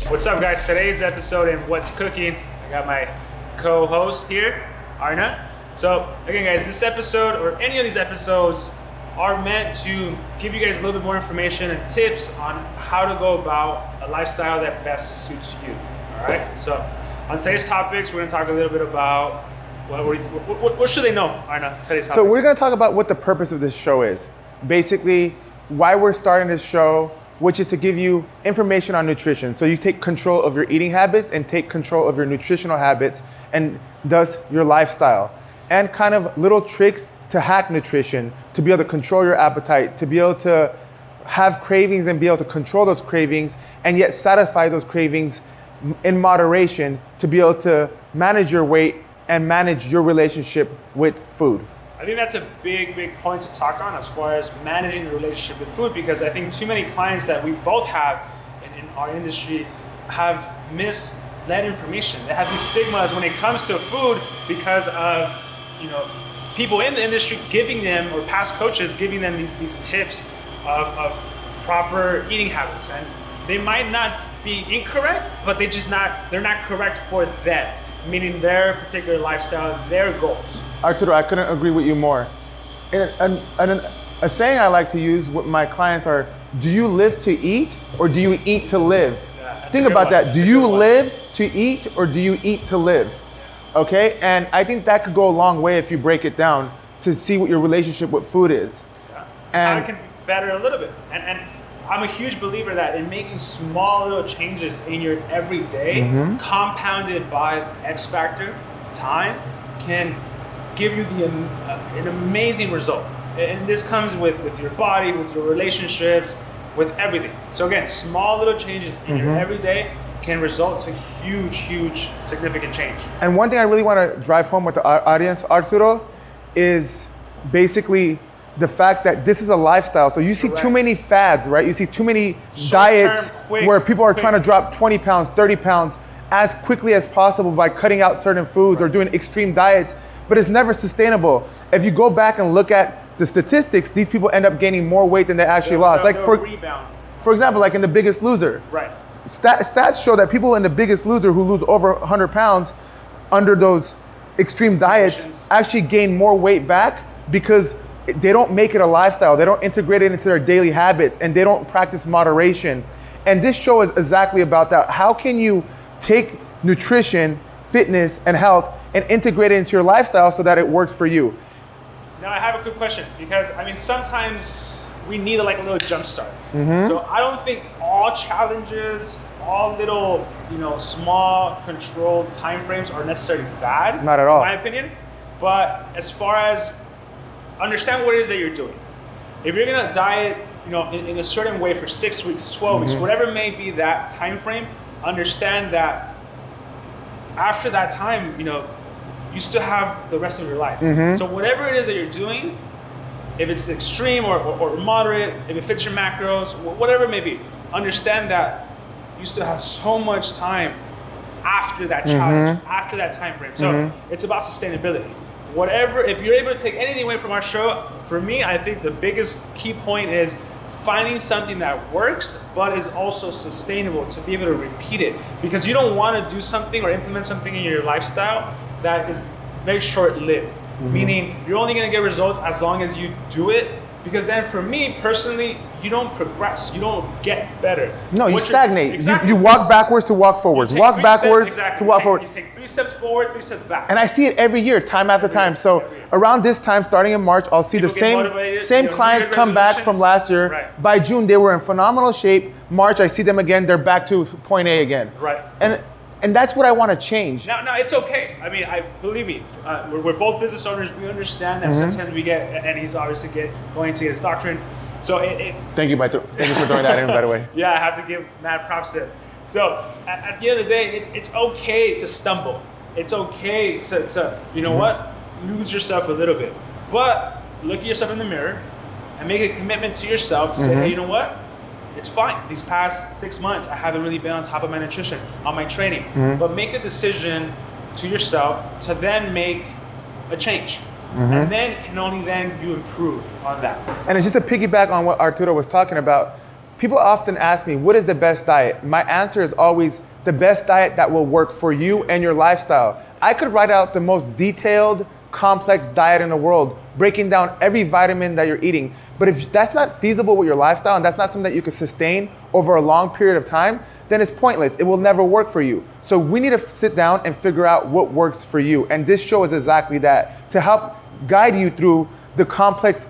What's up, guys? Today's episode in What's Cooking, I got my co-host here, Arna. So again, guys, this episode or any of these episodes are meant to give you guys a little bit more information and tips on how to go about a lifestyle that best suits you. All right. So on today's topics, we're going to talk a little bit about what should they know, Arna? Today's topic. So we're going to talk about what the purpose of this show is. Basically, why we're starting this show, which is to give you information on nutrition. So you take control of your eating habits and take control of your nutritional habits and thus your lifestyle. And kind of little tricks to hack nutrition, to be able to control your appetite, to be able to have cravings and be able to control those cravings and yet satisfy those cravings in moderation, to be able to manage your weight and manage your relationship with food. I think that's a big point to talk on as far as managing the relationship with food, because I think too many clients that we both have in our industry have misled information. They have these stigmas when it comes to food because of, people in the industry giving them, or past coaches giving them these tips of proper eating habits. And they might not be incorrect, but they're not correct for them, meaning their particular lifestyle, their goals. Arturo, I couldn't agree with you more. A saying I like to use with my clients are, do you live to eat or do you eat to live? Yeah, think about that. Do you live to eat or do you eat to live? Okay, and I think that could go a long way if you break it down to see what your relationship with food is. Yeah. And I can better a little bit. And I'm a huge believer that in making small little changes in your everyday, compounded by X factor, time, can give you an amazing result. And this comes with your body, with your relationships, with everything. So again, small little changes in your everyday can result to huge, significant change. And one thing I really want to drive home with the audience, Arturo, is basically the fact that this is a lifestyle. So you see too many fads, right? You see too many diets where people are trying to drop 20 pounds, 30 pounds as quickly as possible by cutting out certain foods or doing extreme diets, but it's never sustainable. If you go back and look at the statistics, these people end up gaining more weight than they actually lost. For example, like in The Biggest Loser. Right. Stats show that people in The Biggest Loser who lose over 100 pounds under those extreme diets actually gain more weight back because they don't make it a lifestyle. They don't integrate it into their daily habits and they don't practice moderation. And this show is exactly about that. How can you take nutrition, fitness, and health and integrate it into your lifestyle so that it works for you? Now I have a quick question, because sometimes we need a little jump start. So I don't think all challenges, all little, small controlled time frames are necessarily bad. Not at all. In my opinion. But as far as understand what it is that you're doing. If you're gonna diet, in a certain way for 6 weeks, 12 weeks, whatever may be that time frame, understand that after that time, you still have the rest of your life. So whatever it is that you're doing, if it's extreme or moderate, if it fits your macros, whatever it may be, understand that you still have so much time after that challenge, after that time frame. So it's about sustainability. If you're able to take anything away from our show, for me, I think the biggest key point is finding something that works, but is also sustainable to be able to repeat it. Because you don't want to do something or implement something in your lifestyle that is very short-lived. Meaning you're only going to get results as long as you do it. Because then for me personally, you don't progress, you don't get better. No, you stagnate. Exactly. You walk backwards to walk forwards. Walk backwards to walk forward. You take 3 steps forward, 3 steps back. And I see it every year, time after time. So around this time, starting in March, I'll see the same clients come back from last year. Right. By June, they were in phenomenal shape. March, I see them again, they're back to point A again. Right. And that's what I want to change. Now, it's okay. Believe me, we're both business owners. We understand that sometimes we get, and he's obviously going to get his doctorate. So Thank you for throwing that in, by the way. Yeah, I have to give mad props to him. So at the end of the day, it's okay to stumble. It's okay to lose yourself a little bit. But look at yourself in the mirror and make a commitment to yourself to say, hey, you know what? It's fine. These past 6 months, I haven't really been on top of my nutrition, on my training. But make a decision to yourself to then make a change. And then you improve on that. And it's just to piggyback on what Arturo was talking about, people often ask me, what is the best diet? My answer is always the best diet that will work for you and your lifestyle. I could write out the most detailed, complex diet in the world, breaking down every vitamin that you're eating. But if that's not feasible with your lifestyle and that's not something that you can sustain over a long period of time, then it's pointless. It will never work for you. So we need to sit down and figure out what works for you. And this show is exactly that, to help guide you through the complex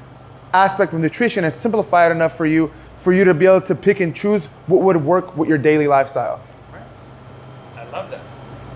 aspects of nutrition and simplify it enough for you to be able to pick and choose what would work with your daily lifestyle. Right. I love that.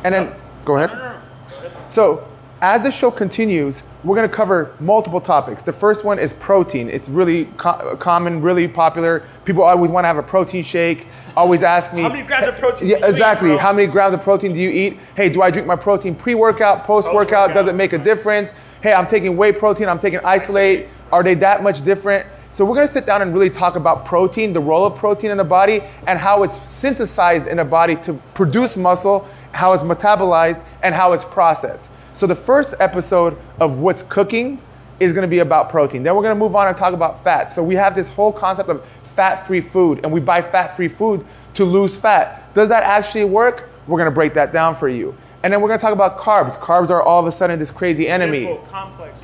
And then, go ahead. No. Go ahead. So as the show continues, we're going to cover multiple topics. The first one is protein. It's really common, really popular. People always want to have a protein shake, always ask me, how many grams of protein yeah, do you exactly. eat, bro? How many grams of protein do you eat? Hey, do I drink my protein pre-workout, post-workout? Does it make a difference? Hey, I'm taking whey protein, I'm taking isolate. Are they that much different? So we're going to sit down and really talk about protein, the role of protein in the body, and how it's synthesized in the body to produce muscle, how it's metabolized, and how it's processed. So the first episode of What's Cooking is going to be about protein. Then we're going to move on and talk about fat. So we have this whole concept of fat-free food, and we buy fat-free food to lose fat. Does that actually work? We're going to break that down for you. And then we're going to talk about carbs. Carbs are all of a sudden this crazy enemy. Simple, complex.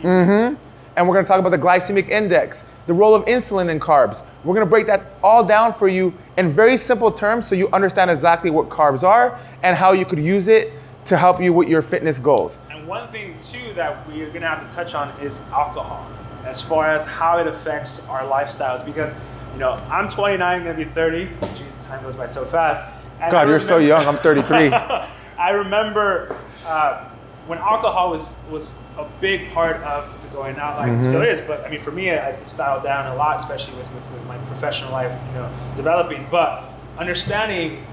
And we're going to talk about the glycemic index, the role of insulin in carbs. We're going to break that all down for you in very simple terms so you understand exactly what carbs are and how you could use it to help you with your fitness goals. And one thing too that we're going to have to touch on is alcohol, as far as how it affects our lifestyles. Because, you know, I'm 29, going to be 30. Jeez, time goes by so fast. And God, you're so young. I'm 33. I remember when alcohol was a big part of the going out, like it still is. But I mean, for me, I styled down a lot, especially with my professional life, you know, developing. But understanding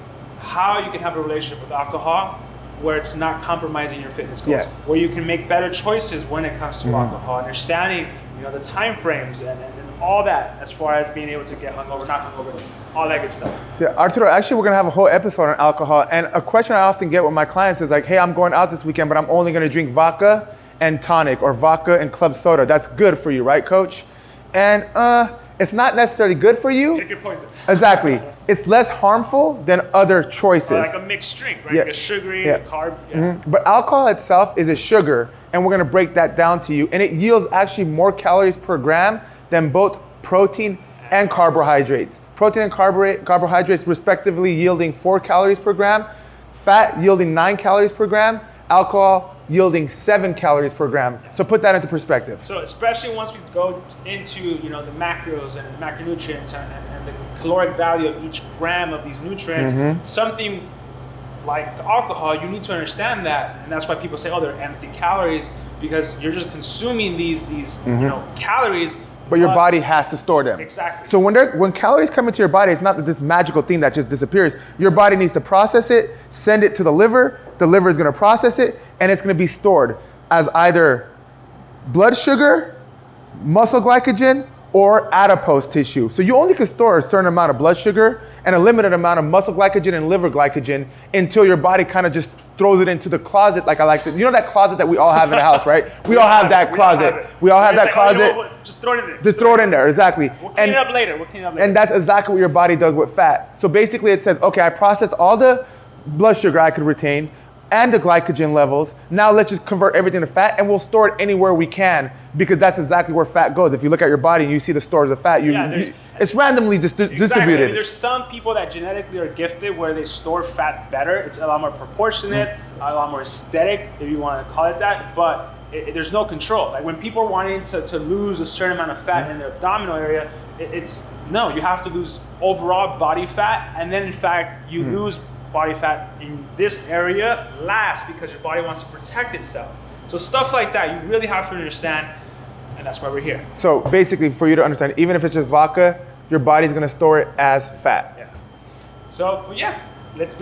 how you can have a relationship with alcohol where it's not compromising your fitness goals, where you can make better choices when it comes to alcohol, understanding, you know, the time frames and all that, as far as being able to get hungover, not hungover, all that good stuff. Yeah, Arturo, actually, we're going to have a whole episode on alcohol. And a question I often get with my clients is like, hey, I'm going out this weekend, but I'm only going to drink vodka and tonic, or vodka and club soda. That's good for you, right, coach? And it's not necessarily good for you. Pick your poison. Exactly. It's less harmful than other choices. Or like a mixed drink, right? Yeah. Like a sugary, Yeah. a carb. But alcohol itself is a sugar, and we're going to break that down to you. And it yields actually more calories per gram than both protein and carbohydrates. Protein and carbohydrates respectively yielding 4 calories per gram, fat yielding 9 calories per gram, alcohol yielding 7 calories per gram. So put that into perspective. So especially once we go into, you know, the macros and the macronutrients and the caloric value of each gram of these nutrients, something like alcohol, you need to understand that. And that's why people say, oh, they're empty calories, because you're just consuming these you know, calories. But your body has to store them. Exactly. So when calories come into your body, it's not this magical thing that just disappears. Your body needs to process it, send it to the liver is going to process it, and it's going to be stored as either blood sugar, muscle glycogen, or adipose tissue. So you only can store a certain amount of blood sugar and a limited amount of muscle glycogen and liver glycogen until your body kind of just throws it into the closet, like I like to. You know that closet that we all have in the house, right? We all have that closet. We all have that closet. Oh, just throw it in there. Just throw it in there, exactly. We'll clean it up later. And that's exactly what your body does with fat. So basically it says, okay, I processed all the blood sugar I could retain and the glycogen levels. Now let's just convert everything to fat, and we'll store it anywhere we can, because that's exactly where fat goes. If you look at your body and you see the stores of fat, it's randomly distributed. Exactly. I mean, there's some people that genetically are gifted where they store fat better. It's a lot more proportionate, a lot more aesthetic, if you want to call it that, but there's no control. Like when people are wanting to lose a certain amount of fat in the abdominal area, no, you have to lose overall body fat, and then in fact you lose body fat in this area last, because your body wants to protect itself. So stuff like that, you really have to understand, and that's why we're here. So basically, for you to understand, even if it's just vodka, your body's gonna store it as fat. Yeah. So yeah, let's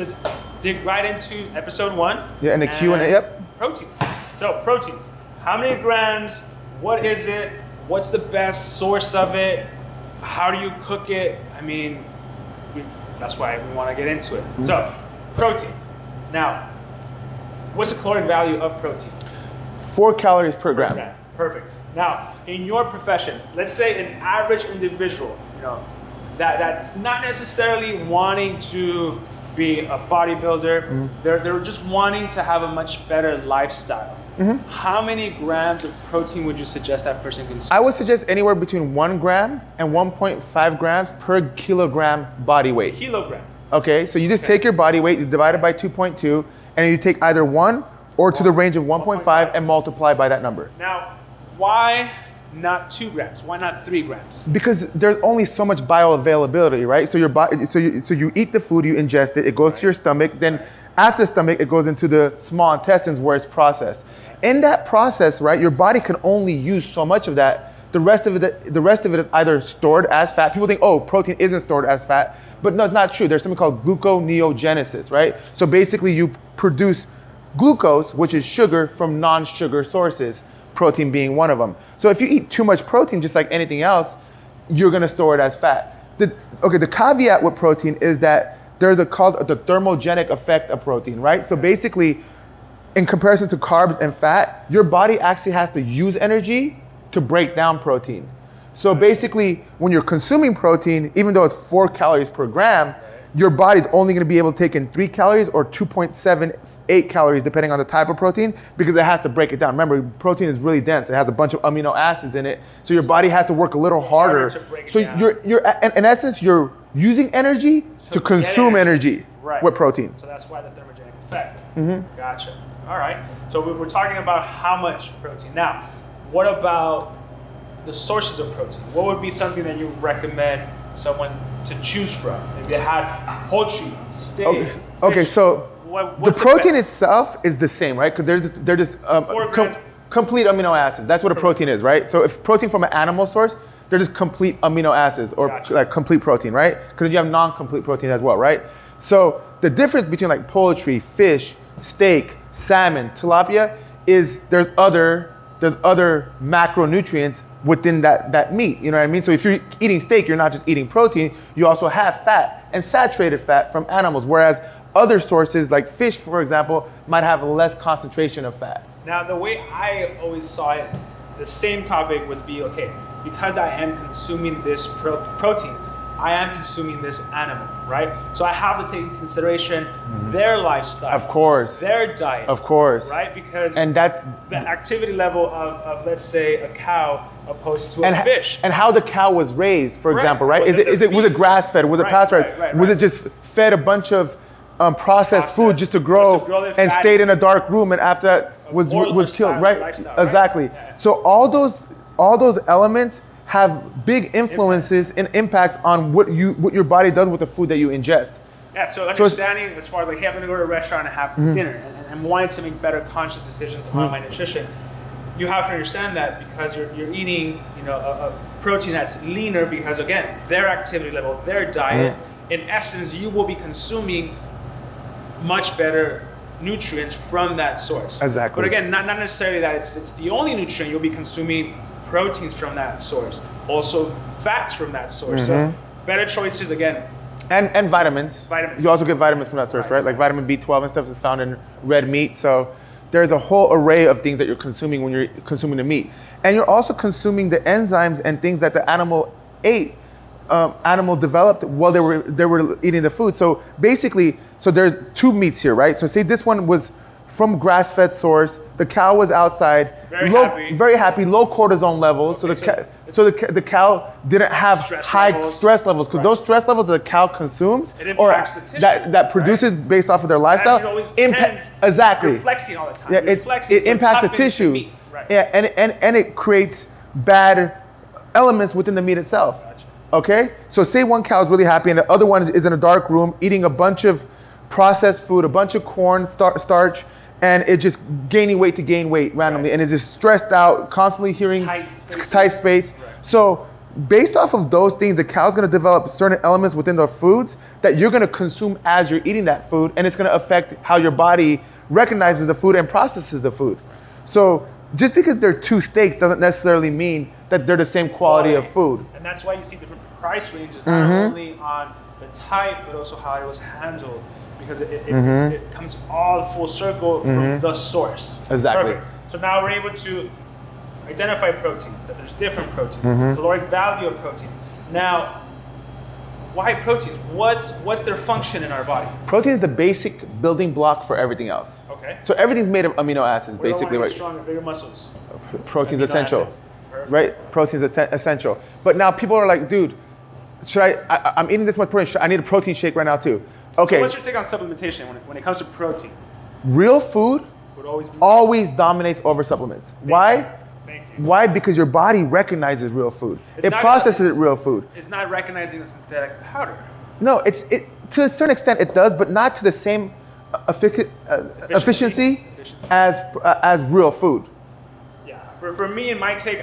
dig right into episode 1. Yeah, and the Q&A, yep. Proteins. So proteins, how many grams? What is it? What's the best source of it? How do you cook it? I mean, that's why we want to get into it. So, protein. Now, what's the caloric value of protein? 4 calories per gram. Perfect. Now, in your profession, let's say an average individual, you know, that's not necessarily wanting to be a bodybuilder. They're just wanting to have a much better lifestyle. How many grams of protein would you suggest that person consume? I would suggest anywhere between 1 gram and 1.5 grams per kilogram body weight. Kilogram. Okay, so you just take your body weight, you divide it by 2.2, and you take either 1 or to the range of 1.5 and multiply by that number. Now, why not 2 grams? Why not 3 grams? Because there's only so much bioavailability, right? So your body, so you eat the food, you ingest it, it goes to your stomach, then after the stomach, it goes into the small intestines where it's processed. In that process, right, your body can only use so much of that. The rest of it is either stored as fat. People think, oh, protein isn't stored as fat, but no, it's not true. There's something called gluconeogenesis, right? So basically, you produce glucose, which is sugar, from non-sugar sources, protein being one of them. So if you eat too much protein, just like anything else, you're gonna store it as fat. The caveat with protein is that there's called the thermogenic effect of protein, right? So basically, in comparison to carbs and fat, your body actually has to use energy to break down protein. So basically, when you're consuming protein, even though it's 4 calories per gram, your body's only gonna be able to take in 3 calories or 2.78 calories, depending on the type of protein, because it has to break it down. Remember, protein is really dense. It has a bunch of amino acids in it. So your body has to work a little harder. So you're in essence, you're using energy to consume energy with protein. So that's why the thermogenic effect. Gotcha. All right. So we're talking about how much protein. Now, what about the sources of protein? What would be something that you recommend someone to choose from? If they had poultry, steak, Okay, fish, so the what's protein best? itself is the same, right? Because they're just complete amino acids. That's what a protein is, right? So if protein from an animal source, they're just complete amino acids or like complete protein, right? Because you have non-complete protein as well, right? So the difference between like poultry, fish, steak, salmon, tilapia is there's other macronutrients within that meat. You know what I mean? So if you're eating steak, you're not just eating protein, you also have fat and saturated fat from animals, whereas other sources like fish, for example, might have less concentration of fat. Now, the way I always saw it, the same topic would be, okay, because I am consuming this protein, I am consuming this animal, right? So I have to take into consideration their lifestyle. Of course. Their diet. Of course. Right? Because that's the activity level of let's say, a cow opposed to a fish. And how the cow was raised, for example, right? Was it grass fed? Was it pasteurized? Right. Was it just fed a bunch of processed food just to grow and stayed in a dark room, and after that was killed, right? Exactly. Yeah. So all those elements have big influences and impacts on what your body does with the food that you ingest. Yeah, so understanding as far as like, hey, I'm gonna go to a restaurant and have dinner and wanting to make better conscious decisions on my nutrition, you have to understand that because you're eating, a protein that's leaner because again, their activity level, their diet, in essence, you will be consuming much better nutrients from that source. Exactly. But again, not necessarily that it's the only nutrient. You'll be consuming proteins from that source, also fats from that source. So better choices again. And vitamins. You also get vitamins from that source, right? Like vitamin B12 and stuff is found in red meat. So there's a whole array of things that you're consuming when you're consuming the meat. And you're also consuming the enzymes and things that the animal ate, animal developed while they were eating the food. So basically, there's 2 meats here, right? So say this one was from grass-fed source. The cow was outside, very happy, low cortisol levels. Okay, so the cow didn't have high stress levels because those stress levels that the cow consumes or that produces based off of their lifestyle exactly reflexing all the time. Yeah, it impacts the tissue. Yeah, and it creates bad elements within the meat itself. Gotcha. Okay, so say one cow is really happy and the other one is in a dark room eating a bunch of processed food, a bunch of corn starch, and it's just gaining weight to gain weight randomly, and it's just stressed out, constantly hearing tight space. So based off of those things, the cow's gonna develop certain elements within the foods that you're gonna consume as you're eating that food, and it's gonna affect how your body recognizes the food and processes the food. So just because they're 2 steaks doesn't necessarily mean that they're the same quality of food. And that's why you see different price ranges, not only on the type, but also how it was handled. Because it comes all full circle from the source. Exactly. Perfect. So now we're able to identify proteins, that there's different proteins, the caloric value of proteins. Now, Why proteins? What's their function in our body? Protein is the basic building block for everything else. Okay. So everything's made of amino acids, We basically, don't want right? to get stronger, bigger muscles. Protein's Amino essential, acids. Perfect. right? Protein's essential. But now people are like, dude, should I'm eating this much protein. I need a protein shake right now too. Okay. So what's your take on supplementation when it comes to protein? Real food Would always be. always dominates over supplements. Why? Thank you. Why? Because your body recognizes real food. It's It not processes it real food. It's not recognizing the synthetic powder. No, it to a certain extent it does, but not to the same efficiency as real food. Yeah. For me and my take,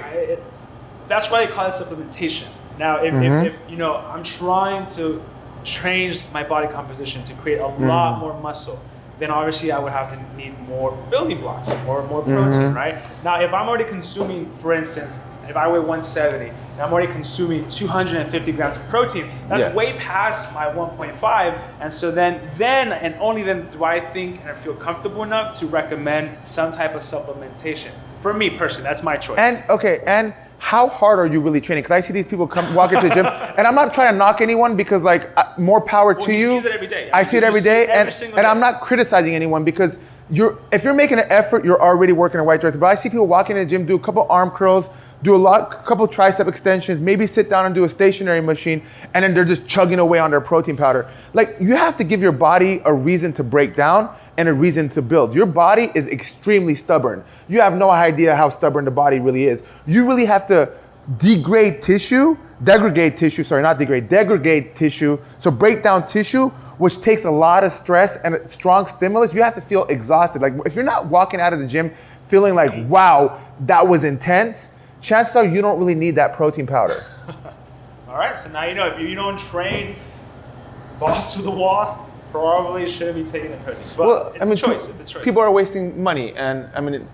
that's why they call it supplementation. Now, if you know, I'm trying to change my body composition to create a lot more muscle, then obviously I would have to need more building blocks, more protein, right? Now, if I'm already consuming, for instance, if I weigh 170 and I'm already consuming 250 grams of protein, that's way past my 1.5. And so then and only then do I think and I feel comfortable enough to recommend some type of supplementation. For me personally, that's my choice. And how hard are you really training? Because I see these people walk into the gym, and I'm not trying to knock anyone because like more power to you. You see it every day. I see it every day, and I'm not criticizing anyone because if you're making an effort, you're already working in the right direction. But I see people walk into the gym, do a couple arm curls, do a couple tricep extensions, maybe sit down and do a stationary machine, and then they're just chugging away on their protein powder. Like, you have to give your body a reason to break down and a reason to build. Your body is extremely stubborn. You have no idea how stubborn the body really is. You really have to degrade tissue, so break down tissue, which takes a lot of stress and a strong stimulus. You have to feel exhausted. Like, if you're not walking out of the gym feeling like, wow, that was intense, chances are you don't really need that protein powder. All right, so now you know, if you don't train balls to the wall, probably shouldn't be taking the protein. But it's a choice. It's a choice. People are wasting money, and I mean,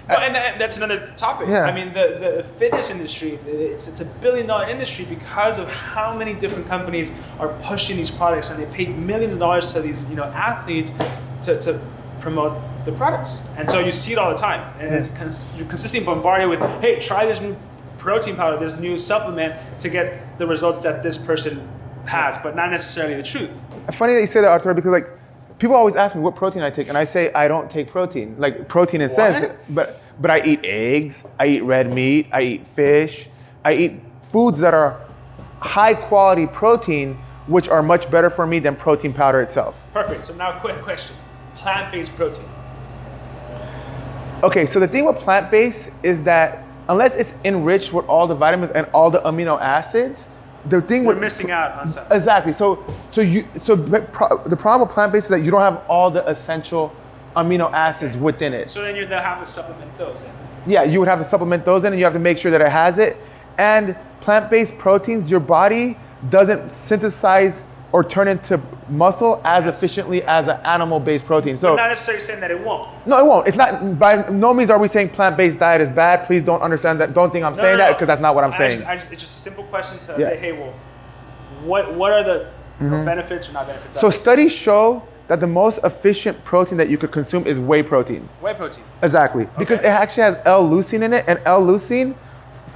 and that's another topic. Yeah. I mean, the fitness industry, it's $1 billion industry because of how many different companies are pushing these products, and they pay millions of dollars to these athletes to promote the products. And so you see it all the time, and you're consistently bombarded with, hey, try this new protein powder, this new supplement to get the results that this person has, but not necessarily the truth. Funny that you say that, Arturo, because like people always ask me what protein I take, and I say I don't take protein. Like, protein in sense, but I eat eggs, I eat red meat, I eat fish, I eat foods that are high quality protein, which are much better for me than protein powder itself. Perfect. So now, quick question: plant-based protein. Okay, so the thing with plant-based is that unless it's enriched with all the vitamins and all the amino acids, the thing We're with missing out on something. Exactly. So the problem with plant-based is that you don't have all the essential amino acids within it. So then you'll have to supplement those in. Yeah, you would have to supplement those in, and you have to make sure that it has it. And plant-based proteins, your body doesn't synthesize or turn into muscle as efficiently as an animal-based protein. So you're not necessarily saying that it won't. No, it won't. It's not. By no means are we saying plant-based diet is bad. Please don't understand that. Don't think I'm saying that, because that's not what I'm saying. It's just a simple question to say, hey, well, what are the benefits or not benefits? So studies show that the most efficient protein that you could consume is whey protein. Whey protein. Exactly. Because it actually has L-leucine in it, and L-leucine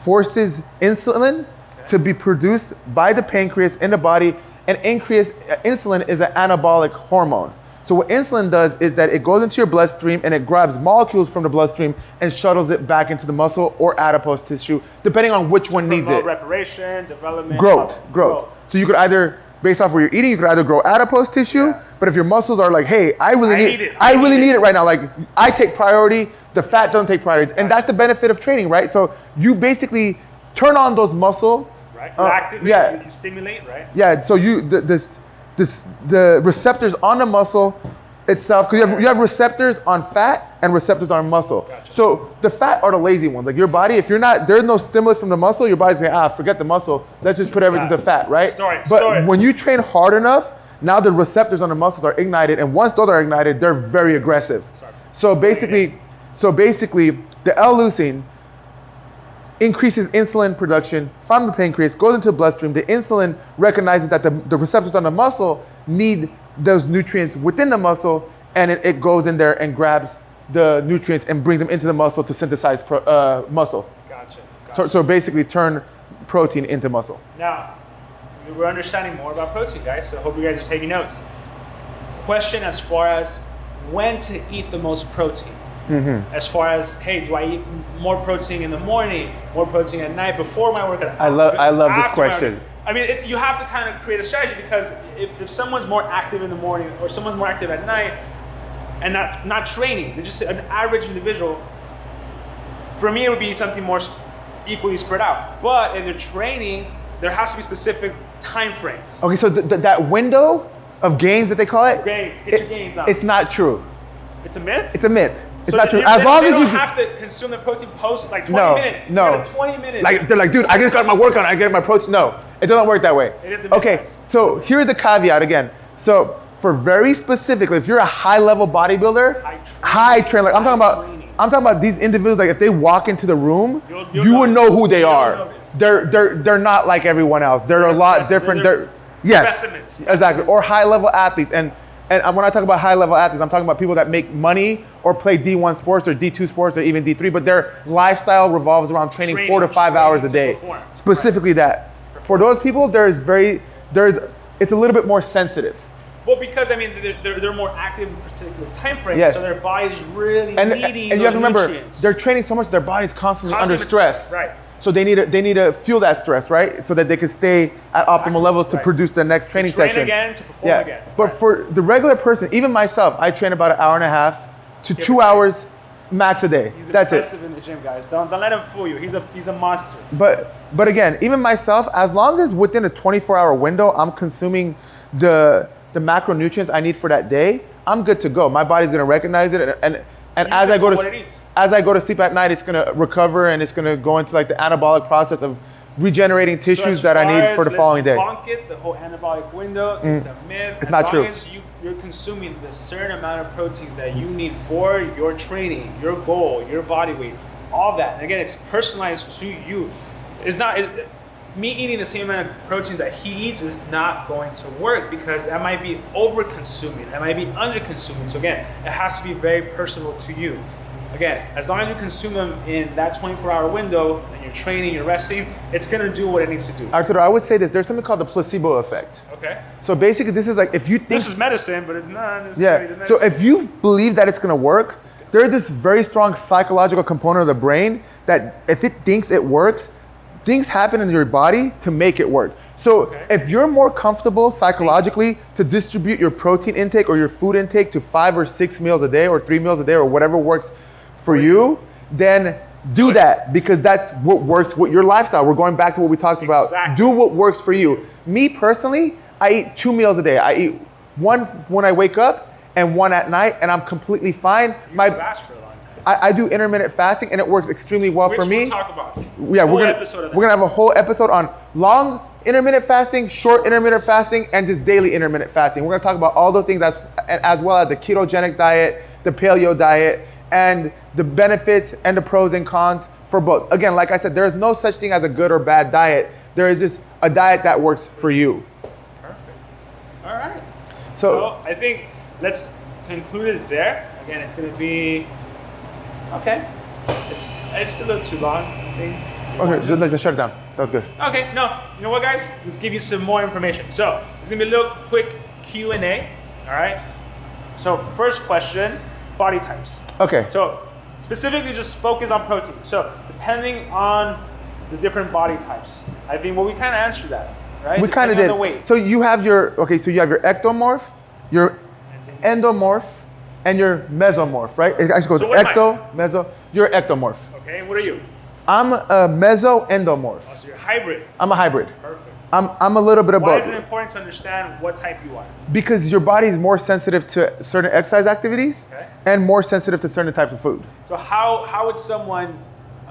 forces insulin to be produced by the pancreas in the body, and insulin is an anabolic hormone. So what insulin does is that it goes into your bloodstream and it grabs molecules from the bloodstream and shuttles it back into the muscle or adipose tissue, depending on which one needs it. Reparation, development. Growth. So you could either, based off what you're eating, you could either grow adipose tissue, but if your muscles are like, hey, I really need it right now, like I take priority, the fat doesn't take priority. And that's the benefit of training, right? So you basically turn on those muscle. Right, you activate, you stimulate, right? Yeah, so the receptors on the muscle itself, because you have receptors on fat and receptors on muscle. Gotcha. So the fat are the lazy ones. Like your body, if there's no stimulus from the muscle, your body's like, forget the muscle. Let's just put everything to fat, right? But when you train hard enough, now the receptors on the muscles are ignited, and once those are ignited, they're very aggressive. So basically, the L-leucine increases insulin production from the pancreas, goes into the bloodstream. The insulin recognizes that the receptors on the muscle need those nutrients within the muscle, and it goes in there and grabs the nutrients and brings them into the muscle to synthesize muscle. Gotcha. So basically turn protein into muscle. Now, we're understanding more about protein, guys. So I hope you guys are taking notes. Question as far as when to eat the most protein. As far as, hey, do I eat more protein in the morning, more protein at night, before my workout? I love this question. I mean, you have to kind of create a strategy, because if someone's more active in the morning or someone's more active at night and not training, they're just an average individual, for me it would be something more equally spread out. But if they're training, there has to be specific time frames. Okay, so that window of gains that they call it, Gains, get your gains on. It's not true. It's a myth? It's a myth. It's So not true. They don't have to consume the protein post like 20 minutes. No. You got 20 minutes. Like, they're like, dude, I just got my workout, I get my protein. No, it doesn't work that way. It is a myth, okay, guys. so here's the caveat again. So for very specifically, if you're a high level bodybuilder, high train, like I'm talking about these individuals, like if they walk into the room, you would know who they are. They're not like everyone else. They're a lot different. Yes, specimens. Exactly. Or high level athletes. And when I talk about high level athletes, I'm talking about people that make money or play D1 sports or D2 sports or even D3, but their lifestyle revolves around training 4 to 5 hours a day. Specifically that. For those people, it's a little bit more sensitive. Well, because I mean, they're more active in particular time frames, Yes. so their body's really needing And you have to remember, nutrients. they're training so much, their body's constantly under stress. Right. So they need to feel that stress, right? So that they can stay at optimal levels to produce the next training train session. again, to perform again. But for the regular person, even myself, I train about 1.5 hours to 2 hours max a day. He's That's impressive in the gym, guys. Don't let him fool you. He's a monster. But again, even myself, as long as within a 24-hour window, I'm consuming the macronutrients I need for that day, I'm good to go. My body's gonna recognize it, and as I go to sleep at night, it's gonna recover and it's gonna go into like the anabolic process of regenerating tissues that I need for the following day. Debunk it, the whole anabolic window, it's a myth. It's not true. As long as you're consuming the certain amount of proteins that you need for your training, your goal, your body weight, all that. And again, it's personalized to you. Me eating the same amount of proteins that he eats is not going to work, because that might be over consuming, that might be under consuming. So again, it has to be very personal to you. Again, as long as you consume them in that 24-hour window and you're training, you're resting, it's gonna do what it needs to do. Arturo, I would say this, there's something called the placebo effect. Okay. So basically this is like, if you think- This is medicine, but it's not necessarily the medicine. So if you believe that it's gonna work, there's this very strong psychological component of the brain that if it thinks it works, things happen in your body to make it work. So if you're more comfortable psychologically to distribute your protein intake or your food intake to 5 or 6 meals a day or 3 meals a day or whatever works for you, then do that, because that's what works with your lifestyle. We're going back to what we talked about. Do what works for you. Me personally, I eat 2 meals a day. I eat one when I wake up and one at night, and I'm completely fine. You fast for a long time. I do intermittent fasting, and it works extremely well for me. We'll talk about. Yeah, we're gonna have a whole episode on long intermittent fasting, short intermittent fasting, and just daily intermittent fasting. We're gonna talk about all those things as well as the ketogenic diet, the paleo diet, and the benefits and the pros and cons for both. Again, like I said, there is no such thing as a good or bad diet. There is just a diet that works for you. Perfect. All right. So I think let's conclude it there. Again, it's gonna be okay. It's a little too long, I think. Okay, let's shut it down. That was good. Okay, no, you know what, guys? Let's give you some more information. So it's gonna be a little quick Q&A. All right. So first question: body types. Okay. So specifically, just focus on protein. So depending on the different body types, I think we kind of answered that, right? We kind of did. So you have your ectomorph, your endomorph, and your mesomorph, right? It actually goes ecto, meso. You're ectomorph. Okay, and what are you? I'm a meso-endomorph. Oh, so you're a hybrid. I'm a hybrid. Perfect. I'm a little bit of both. Why is it important to understand what type you are? Because your body is more sensitive to certain exercise activities and more sensitive to certain types of food. So how would someone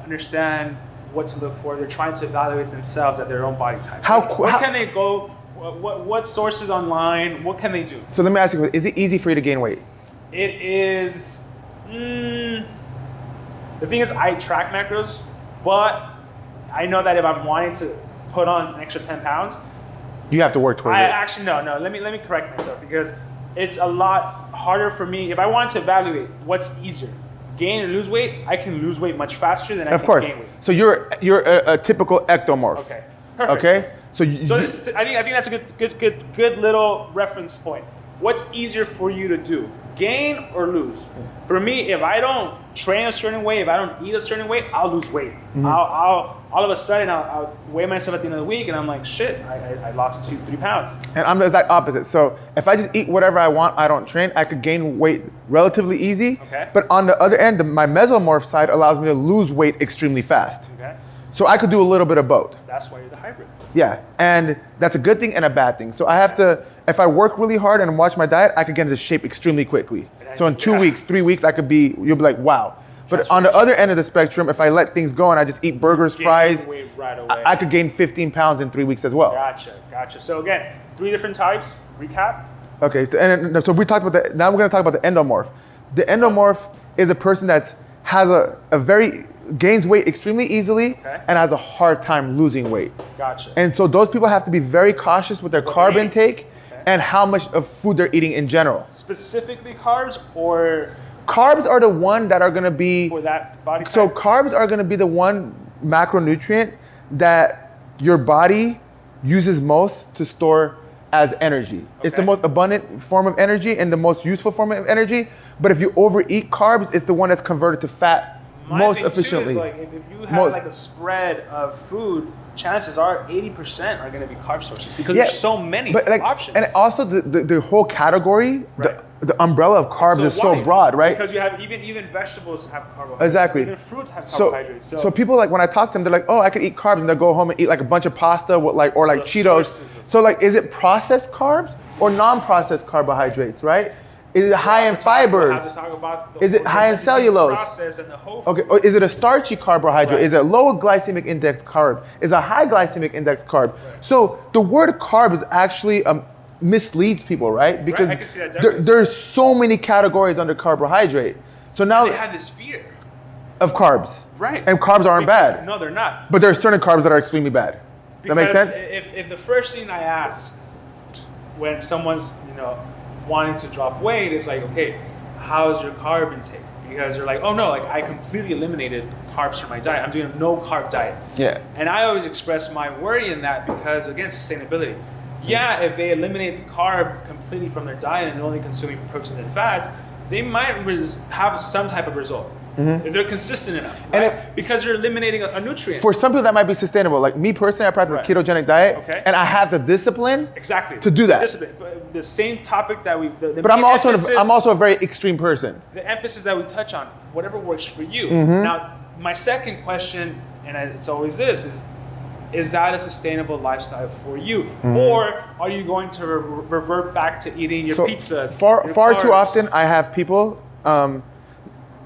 understand what to look for? They're trying to evaluate themselves at their own body type. Where can they go? What sources online? What can they do? So let me ask you, is it easy for you to gain weight? It is. The thing is, I track macros, but I know that if I'm wanting to put on an extra 10 pounds, you have to work towards it. Actually, no. Let me correct myself, because it's a lot harder for me. If I want to evaluate what's easier, gain or lose weight, I can lose weight much faster than I can gain weight. So you're a typical ectomorph. Okay. Perfect. Okay. So I think that's a good little reference point. What's easier for you to do, gain or lose? For me, if I don't train a certain way, if I don't eat a certain way, I'll lose weight. I'll all of a sudden I'll weigh myself at the end of the week, and I'm like, shit, I lost 2-3 pounds. And I'm the exact opposite. So if I just eat whatever I want, I don't train, I could gain weight relatively easy. Okay. But on the other end, my mesomorph side allows me to lose weight extremely fast. Okay. So I could do a little bit of both. That's why you're the hybrid. Yeah, and that's a good thing and a bad thing. So I have to, if I work really hard and watch my diet, I could get into shape extremely quickly. So in 2 weeks, 3 weeks, you'll be like, wow. But on the other end of the spectrum, if I let things go and I just eat burgers, fries, right away. I could gain 15 pounds in 3 weeks as well. Gotcha. So again, 3 different types. Recap. Okay, so we talked about now we're gonna talk about the endomorph. The endomorph is a person that has a very, gains weight extremely easily and has a hard time losing weight. Gotcha. And so those people have to be very cautious with their carb intake and how much of food they're eating in general. Specifically carbs or? Carbs are the one that are gonna be, for that body type? So carbs are gonna be the one macronutrient that your body uses most to store as energy. It's the most abundant form of energy and the most useful form of energy. But if you overeat carbs, it's the one that's converted to fat most efficiently. Too is like if you have like a spread of food, chances are 80% are going to be carb sources because there's so many options. And also the whole category, the umbrella of carbs is so broad, right? Because you have even vegetables have carbohydrates. Exactly. Even fruits have carbohydrates. So people, like, when I talk to them, they're like, oh, I could eat carbs, and they'll go home and eat like a bunch of pasta with like Cheetos. So like, is it processed carbs or non-processed carbohydrates, right? Is it high in fibers? Is it high in cellulose? Okay. Or is it a starchy carbohydrate? Is it a low glycemic index carb? Is it a high glycemic index carb? So the word carb is actually misleads people, right? Because I can see that there's so many categories under carbohydrate. So now they have this fear of carbs. Right. And carbs aren't bad. No, they're not. But there are certain carbs that are extremely bad. That makes sense? If the first thing I ask when someone's, wanting to drop weight is like, okay, how's your carb intake? Because they're like, oh no, like I completely eliminated carbs from my diet. I'm doing a no carb diet. Yeah. And I always express my worry in that because, again, sustainability. Yeah, if they eliminate the carb completely from their diet and they're only consuming proteins and fats, they might have some type of result. If they're consistent enough, right? Because you're eliminating a nutrient. For some people that might be sustainable. Like me personally, I practice a ketogenic diet, and I have the discipline to do that. But the same topic that but I'm also a very extreme person. The emphasis that we touch on, whatever works for you. Now, my second question, and it's always this, is that a sustainable lifestyle for you? Or are you going to revert back to eating your pizzas? Far too often, I have people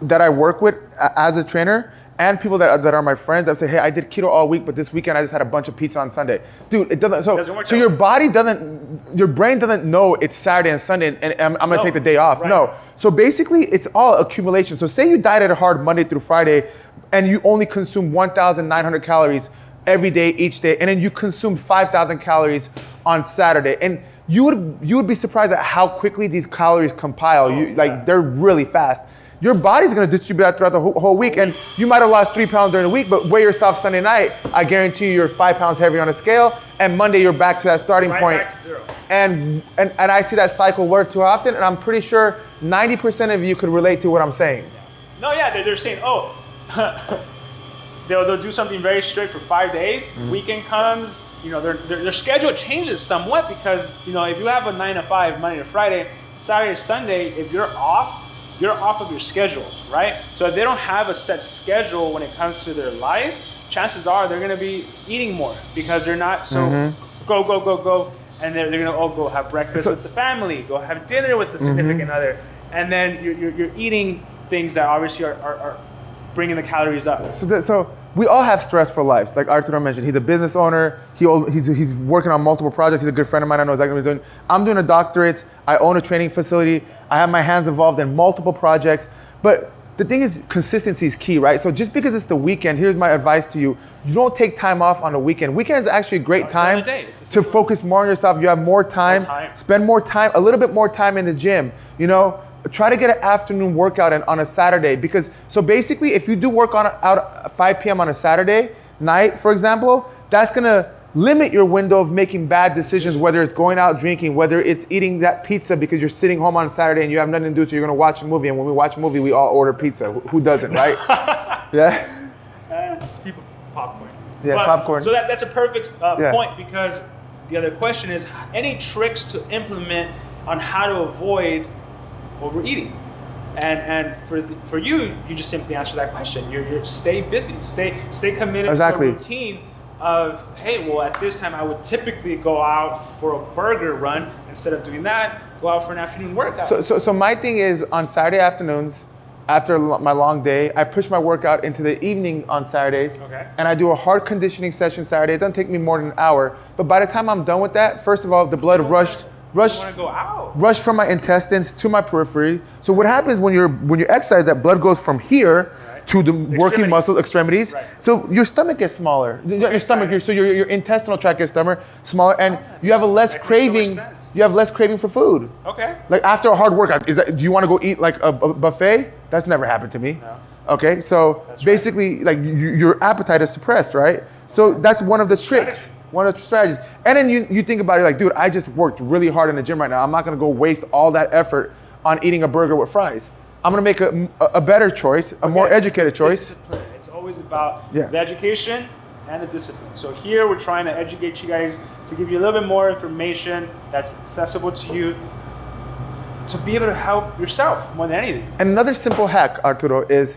that I work with as a trainer and people that are my friends that say, hey, I did keto all week, but this weekend I just had a bunch of pizza on Sunday. Dude, it doesn't work. So your brain doesn't know it's Saturday and Sunday and I'm gonna take the day off. No. So basically it's all accumulation. So say you dieted hard Monday through Friday and you only consume 1,900 calories every day, each day, and then you consume 5,000 calories on Saturday. And you would be surprised at how quickly these calories compile. They're really fast. Your body's gonna distribute that throughout the whole week, and you might have lost 3 pounds during the week, but weigh yourself Sunday night, I guarantee you you're 5 pounds heavier on a scale, and Monday you're back to that starting point. Back to zero. And I see that cycle work too often, and I'm pretty sure 90% of you could relate to what I'm saying. No, yeah, they're saying, oh, they'll do something very strict for 5 days, weekend comes, their schedule changes somewhat because, if you have a 9 to 5, Monday to Friday, Saturday to Sunday, if you're off of your schedule, right? So if they don't have a set schedule when it comes to their life, chances are they're gonna be eating more because they're not so go, and they're gonna go have breakfast with the family, go have dinner with the significant other, and then you're eating things that obviously are bringing the calories up. So we all have stressful lives. Like Arturo mentioned, he's a business owner. He's working on multiple projects. He's a good friend of mine. I know exactly what he's doing. I'm doing a doctorate. I own a training facility. I have my hands involved in multiple projects. But the thing is, consistency is key, right? So just because it's the weekend, here's my advice to you. You don't take time off on the weekend. Weekend is actually a great time to focus more on yourself. You have more time. Spend more time, a little bit more time in the gym. Try to get an afternoon workout in on a Saturday because, so basically if you do work out at 5 p.m. on a Saturday night, for example, that's gonna limit your window of making bad decisions, whether it's going out drinking, whether it's eating that pizza because you're sitting home on Saturday and you have nothing to do, so you're gonna watch a movie. And when we watch a movie, we all order pizza. Who doesn't, right? Yeah. It's people popcorn. Yeah, But- popcorn. So that's a perfect Yeah. point, because the other question is, any tricks to implement on how to avoid overeating? And for you just simply answer that question. You're stay busy, stay committed Exactly. to a routine of, hey, well, at this time I would typically go out for a burger run. Instead of doing that, go out for an afternoon workout. So my thing is, on Saturday afternoons, after my long day, I push my workout into the evening on Saturdays. Okay. And I do a hard conditioning session Saturday. It doesn't take me more than an hour. But by the time I'm done with that, first of all, the blood You want to go out. rush from my intestines to my periphery. So what happens when you exercise, that blood goes from here to the working Extremities. muscle extremities. Right. So your stomach gets smaller. Your stomach, so your intestinal tract gets smaller, and you have a less That makes so much craving. sense. You have less craving for food. Okay. Like after a hard workout, do you want to go eat like a buffet? That's never happened to me. No. Okay, so That's right. basically, like your appetite is suppressed, right? So that's one of the tricks, Strategy. one of the strategies. And then you think about it, like, dude, I just worked really hard in the gym right now. I'm not gonna go waste all that effort on eating a burger with fries. I'm gonna make a better choice, a more educated choice. Discipline. It's always about Yeah. the education and the discipline. So here we're trying to educate you guys to give you a little bit more information that's accessible to you to be able to help yourself more than anything. And another simple hack, Arturo, is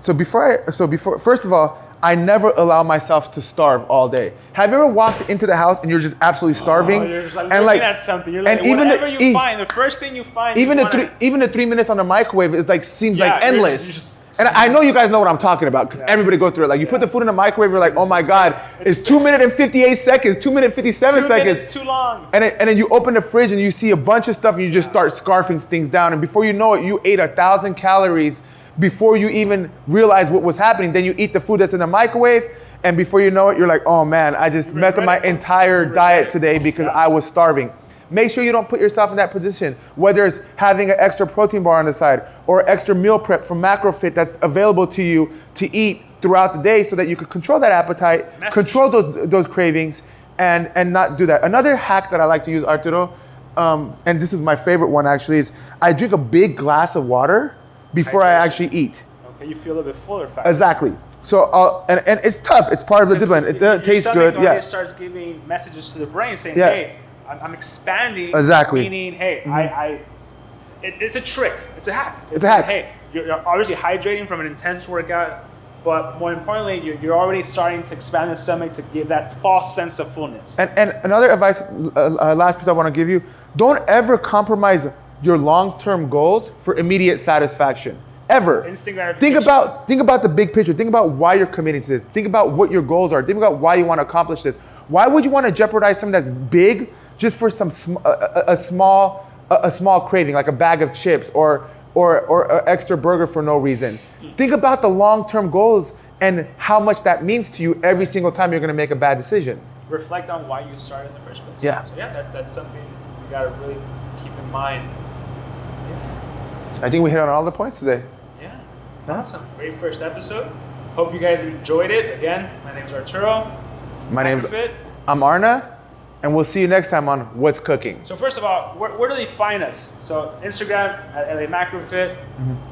first of all, I never allow myself to starve all day. Have you ever walked into the house and you're just absolutely starving? Oh, you're just like and looking at something. You're like, and even whatever the, you find, the first thing you find, even you the wanna- even the 3 minutes on the microwave is like seems Yeah, like you're endless. just- and I know you guys know what I'm talking about, because Yeah. everybody goes through it. Like you put the food in the microwave, you're like, oh my God, it's 2 minutes and 58 seconds, 2 minutes 57 2 seconds. minutes too long. And then you open the fridge and you see a bunch of stuff and you just start scarfing things down. And before you know it, you ate 1,000 calories before you even realize what was happening. Then you eat the food that's in the microwave. And before you know it, you're like, oh man, I just messed up my entire diet today because I was starving. Make sure you don't put yourself in that position, whether it's having an extra protein bar on the side or extra meal prep from MacroFit that's available to you to eat throughout the day so that you can control that appetite, control those cravings, and not do that. Another hack that I like to use, Arturo, and this is my favorite one actually, is I drink a big glass of water before I Hydration. actually eat. Okay, you feel a little bit fuller fast. Exactly. So, and it's tough. It's part of the discipline. It doesn't taste good. Yeah. Yeah. It starts giving messages to the brain saying, Yeah. hey, I'm expanding. Exactly. Meaning, hey, it's a trick. It's a hack. It's a hack. Hey, you're obviously hydrating from an intense workout, but more importantly, you're already starting to expand the stomach to give that false sense of fullness. And another advice, last piece I want to give you: don't ever compromise your long-term goals for immediate satisfaction. Ever. Instant gratification. Think about the big picture. Think about why you're committing to this. Think about what your goals are. Think about why you want to accomplish this. Why would you want to jeopardize something that's big just for some a small craving, like a bag of chips or an extra burger for no reason? Think about the long-term goals and how much that means to you every single time you're going to make a bad decision. Reflect on why you started in the first place. Yeah. So yeah, that's something you got to really keep in mind. I think we hit on all the points today. Yeah. Awesome. Great first episode. Hope you guys enjoyed it. Again, my name's Arturo. My name's MacroFit. I'm Arna, and we'll see you next time on What's Cooking. So first of all, where do they find us? So Instagram at LA MacroFit,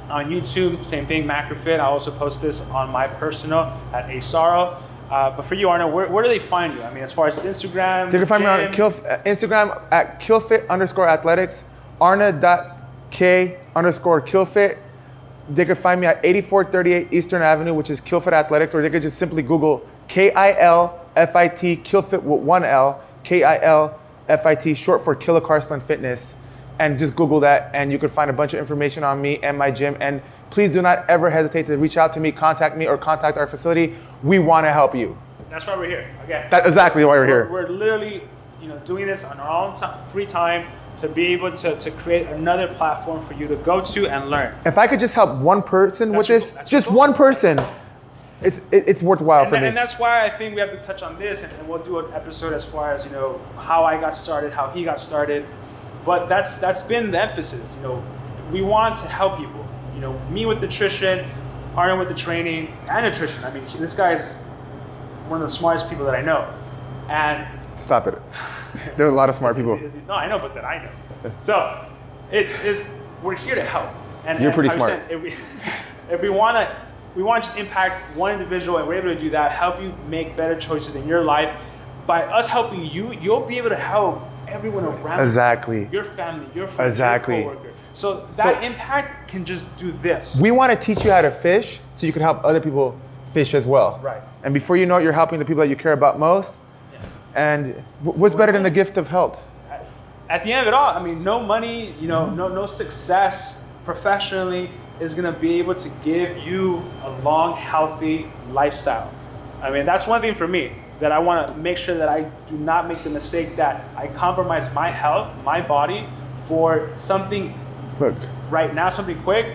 on YouTube, same thing, MacroFit. I also post this on my personal at Saro. But for you, Arna, where do they find you? I mean, as far as Instagram, They can find me on gym? Instagram at Kilfit_athletics, Arna.k_Kilfit. They could find me at 8438 Eastern Avenue, which is Kilfit Athletics, or they could just simply Google KILFIT, Kilfit with one L, KILFIT, short for Kilicarslan Fitness, and just Google that, and you could find a bunch of information on me and my gym. And please do not ever hesitate to reach out to me, contact me, or contact our facility. We want to help you. That's why we're here. Again, That's exactly why we're here. We're literally, doing this on our own free time to be able to create another platform for you to go to and learn. If I could just help one person with this, that's just your goal. one person, it's worthwhile for me. And that's why I think we have to touch on this, and we'll do an episode as far as how I got started, how he got started. But that's been the emphasis. We want to help people. Me with nutrition, Arna with the training and nutrition. I mean, this guy is one of the smartest people that I know. And Stop it. There are a lot of smart people. no, I know, but then I know. So it's we're here to help. And You're pretty like smart. I said, if we want to just impact one individual, and we're able to do that, help you make better choices in your life. By us helping you, you'll be able to help everyone around Exactly. you, your family, your friends, Exactly. your coworker. So that impact can just do this. We want to teach you how to fish so you can help other people fish as well. Right. And before you know it, you're helping the people that you care about most. Yeah. And what's better than the gift of health? At the end of it all, I mean, no money, no success professionally is gonna be able to give you a long, healthy lifestyle. I mean, that's one thing for me, that I wanna make sure that I do not make the mistake that I compromise my health, my body, for something Look. right now, something quick,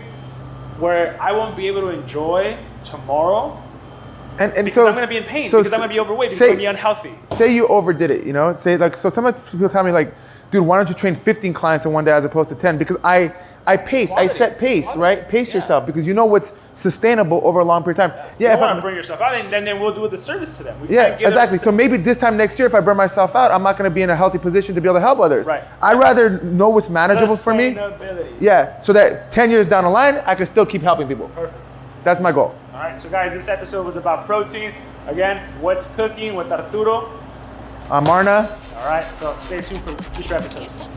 where I won't be able to enjoy tomorrow And because so I'm gonna be in pain, so because I'm gonna be overweight, because I'm gonna be unhealthy. Say you overdid it, Say so some people tell me like, dude, why don't you train 15 clients in one day as opposed to 10? Because I pace, Quality. I set pace, Quality. right? Pace Yeah. yourself because you know what's sustainable over a long period of time. Yeah, You if want to I'm, bring yourself out, and then we'll do a disservice to them. We yeah, can't give them exactly. So maybe this time next year, if I burn myself out, I'm not going to be in a healthy position to be able to help others. Right. I'd rather know what's manageable for me. Sustainability. Yeah, so that 10 years down the line, I can still keep helping people. Perfect. That's my goal. All right, so guys, this episode was about protein. Again, what's cooking with Arturo. I'm Arna. All right, so stay tuned for future episodes.